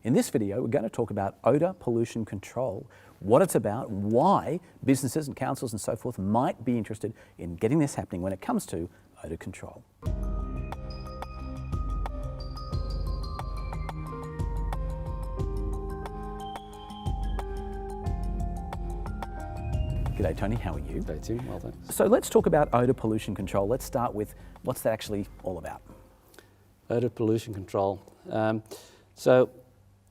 In this video, we're going to talk about odour pollution control, what it's about, why businesses and councils and so forth might be interested in getting this happening when it comes to odour control. G'day Tony, how are you? G'day Tim, well thanks. So let's talk about odour pollution control. Let's start with what's that actually all about? Odour pollution control. So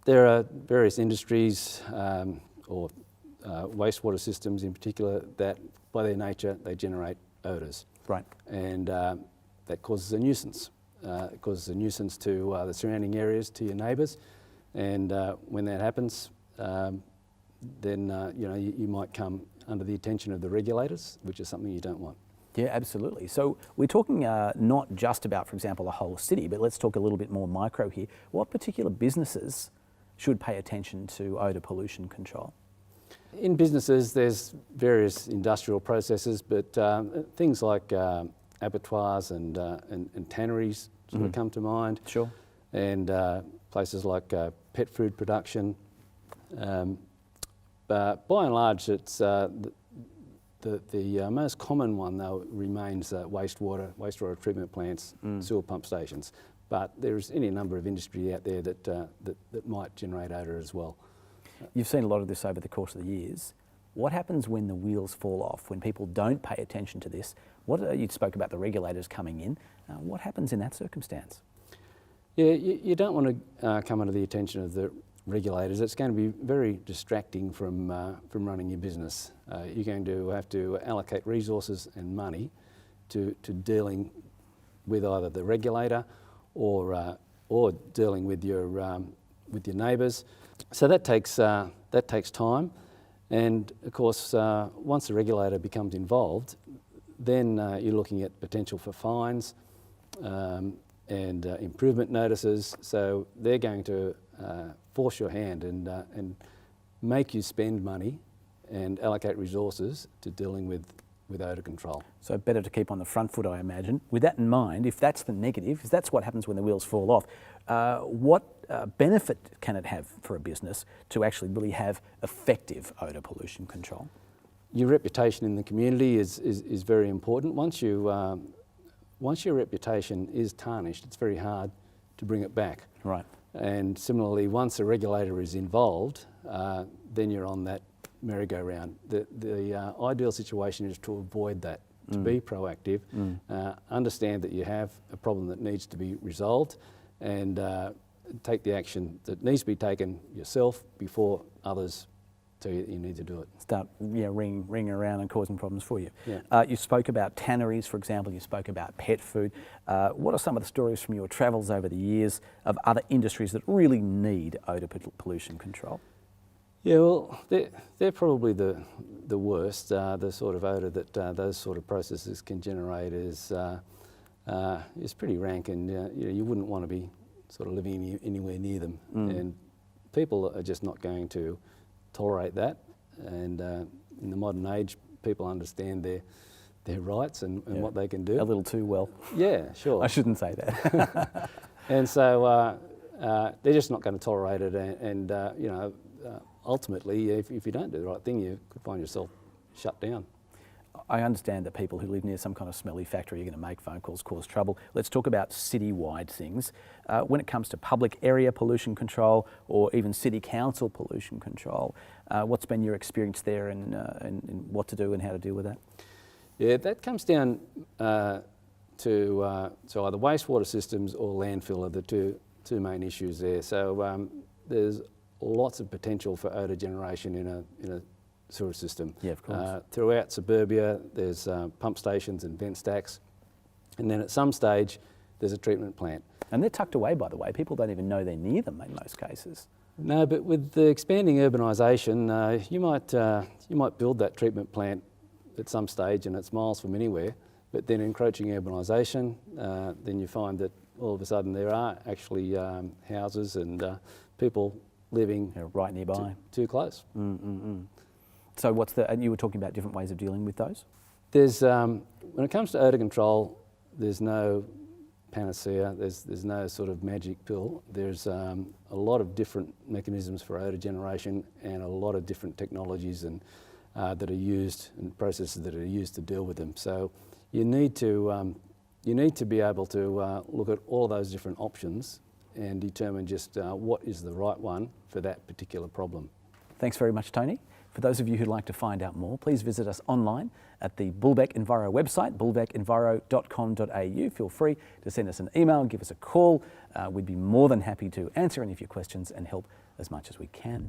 there are various industries or wastewater systems in particular that by their nature they generate odours. Right. And that causes a nuisance. It causes a nuisance to the surrounding areas, to your neighbours, and when that happens then you might come under the attention of the regulators, which is something you don't want. Yeah, absolutely. So we're talking not just about, for example, a whole city, but let's talk a little bit more micro here. What particular businesses should pay attention to odour pollution control? In businesses, there's various industrial processes, but things like abattoirs and tanneries sort of come to mind. Sure. And places like pet food production. But by and large, it's the most common one though remains wastewater treatment plants, sewer pump stations. But there's any number of industry out there that might generate odour as well. You've seen a lot of this over the course of the years. What happens when the wheels fall off, when people don't pay attention to this? You spoke about the regulators coming in. What happens in that circumstance? Yeah, you don't want to come under the attention of the regulators. It's going to be very distracting from running your business. You're going to have to allocate resources and money to dealing with either the regulator or dealing with your neighbours. So that takes time, and of course once the regulator becomes involved, then you're looking at potential for fines and improvement notices. So they're going to force your hand and make you spend money and allocate resources to dealing with odour control. So better to keep on the front foot, I imagine. With that in mind, if that's the negative, if that's what happens when the wheels fall off, what benefit can it have for a business to actually really have effective odour pollution control? Your reputation in the community is very important. Once your reputation is tarnished, it's very hard to bring it back. Right. And similarly, once a regulator is involved, then you're on that merry-go-round. The ideal situation is to avoid that, to be proactive, understand that you have a problem that needs to be resolved, and take the action that needs to be taken yourself before others tell you that you need to do it. Start ringing around and causing problems for you. Yeah. You spoke about tanneries, for example. You spoke about pet food. What are some of the stories from your travels over the years of other industries that really need odour pollution control? Yeah, well, they're probably the worst. The sort of odour that those sort of processes can generate is pretty rank, and you wouldn't want to be sort of living anywhere near them. And people are just not going to tolerate that. And in the modern age, people understand their rights and what they can do. A little too well. Yeah, sure. I shouldn't say that. And so they're just not going to tolerate it. And ultimately, if you don't do the right thing, you could find yourself shut down. I understand that people who live near some kind of smelly factory are going to make phone calls, cause trouble. Let's talk about city-wide things. When it comes to public area pollution control or even city council pollution control, what's been your experience there and what to do and how to deal with that? Yeah, that comes down to either wastewater systems or landfill are the two main issues there. So there's lots of potential for odour generation in a sewer system. Yeah, of course. Throughout suburbia, there's pump stations and vent stacks, and then at some stage, there's a treatment plant. And they're tucked away, by the way. People don't even know they're near them in most cases. No, but with the expanding urbanisation, you might build that treatment plant at some stage, and it's miles from anywhere. But then encroaching urbanisation, then you find that all of a sudden there are actually houses and people living right nearby, too close. So and you were talking about different ways of dealing with those? There's when it comes to odour control, there's no panacea. There's no sort of magic pill. There's a lot of different mechanisms for odour generation and a lot of different technologies and that are used and processes that are used to deal with them. So you need to be able to look at all of those different options and determine just what is the right one for that particular problem. Thanks very much, Tony. For those of you who'd like to find out more, please visit us online at the Bullbeck Enviro website, bullbeckenviro.com.au. Feel free to send us an email, give us a call. We'd be more than happy to answer any of your questions and help as much as we can.